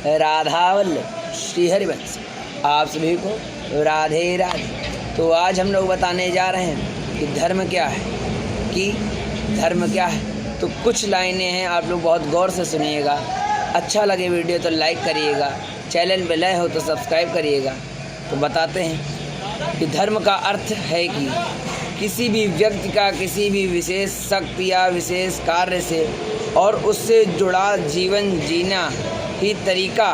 राधावल्लभ श्री हरिवंश। आप सभी को राधे राधे। तो आज हम लोग बताने जा रहे हैं कि धर्म क्या है तो कुछ लाइनें हैं, आप लोग बहुत गौर से सुनिएगा। अच्छा लगे वीडियो तो लाइक करिएगा, चैनल पे नए हो तो सब्सक्राइब करिएगा। तो बताते हैं कि धर्म का अर्थ है कि किसी भी व्यक्ति का किसी भी विशेष शक्ति या विशेष कार्य से और उससे जुड़ा जीवन जीना ही तरीका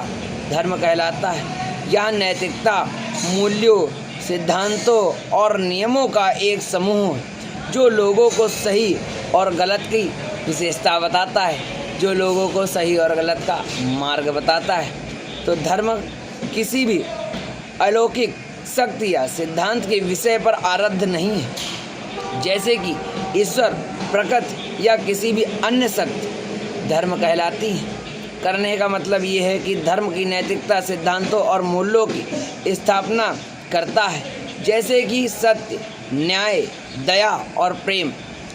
धर्म कहलाता है। यह नैतिकता, मूल्यों, सिद्धांतों और नियमों का एक समूह जो लोगों को सही और गलत की विशेषता बताता है, जो लोगों को सही और गलत का मार्ग बताता है। तो धर्म किसी भी अलौकिक शक्ति या सिद्धांत के विषय पर आरब्ध नहीं है, जैसे कि ईश्वर, प्रकृति या किसी भी अन्य शक्ति धर्म कहलाती है। करने का मतलब ये है कि धर्म की नैतिकता, सिद्धांतों और मूल्यों की स्थापना करता है, जैसे कि सत्य, न्याय, दया और प्रेम।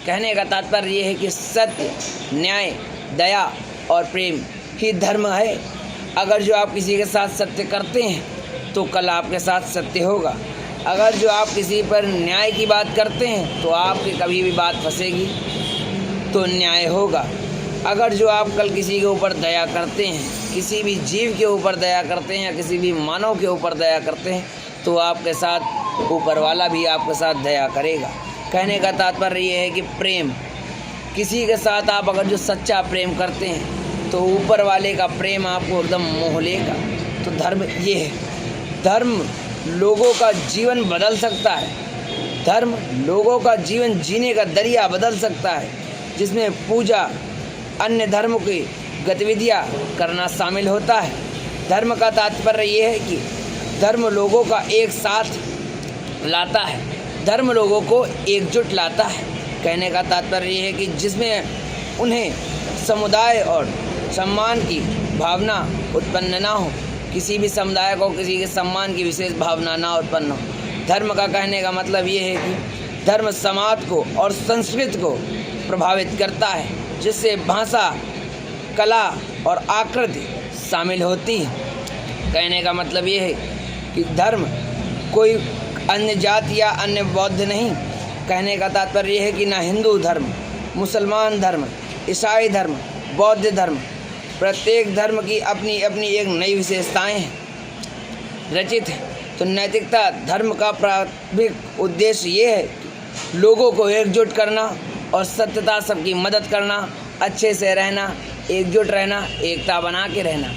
कहने का तात्पर्य ये है कि सत्य, न्याय, दया और प्रेम ही धर्म है। अगर जो आप किसी के साथ सत्य करते हैं तो कल आपके साथ सत्य होगा। अगर जो आप किसी पर न्याय की बात करते हैं तो आपकी कभी भी बात फंसेगी तो न्याय होगा। अगर जो आप कल किसी के ऊपर दया करते हैं, किसी भी जीव के ऊपर दया करते हैं या किसी भी मानव के ऊपर दया करते हैं तो आपके साथ ऊपर वाला भी आपके साथ दया करेगा। कहने का तात्पर्य ये है कि प्रेम, किसी के साथ आप अगर जो सच्चा प्रेम करते हैं तो ऊपर वाले का प्रेम आपको एकदम मोह लेगा। तो धर्म ये है। धर्म लोगों का जीवन बदल सकता है। धर्म लोगों का जीवन जीने का दरिया बदल सकता है, जिसमें पूजा, अन्य धर्म की गतिविधियाँ करना शामिल होता है। धर्म का तात्पर्य ये है कि धर्म लोगों का एक साथ लाता है, धर्म लोगों को एकजुट लाता है। कहने का तात्पर्य ये है कि जिसमें उन्हें समुदाय और सम्मान की भावना उत्पन्न ना हो, किसी भी समुदाय को किसी के सम्मान की विशेष भावना ना उत्पन्न हो। धर्म का कहने का मतलब ये है कि धर्म समाज को और संस्कृति को प्रभावित करता है, जिससे भाषा, कला और आकृति शामिल होती है। कहने का मतलब ये है कि धर्म कोई अन्य जाति या अन्य बौद्ध नहीं। कहने का तात्पर्य यह है कि ना हिंदू धर्म, मुसलमान धर्म, ईसाई धर्म, बौद्ध धर्म, प्रत्येक धर्म की अपनी अपनी एक नई विशेषताएं हैं, रचित है। तो नैतिकता धर्म का प्राथमिक उद्देश्य ये है कि लोगों को एकजुट करना और सत्यता सबकी मदद करना, अच्छे से रहना, एकजुट रहना, एकता बना के रहना।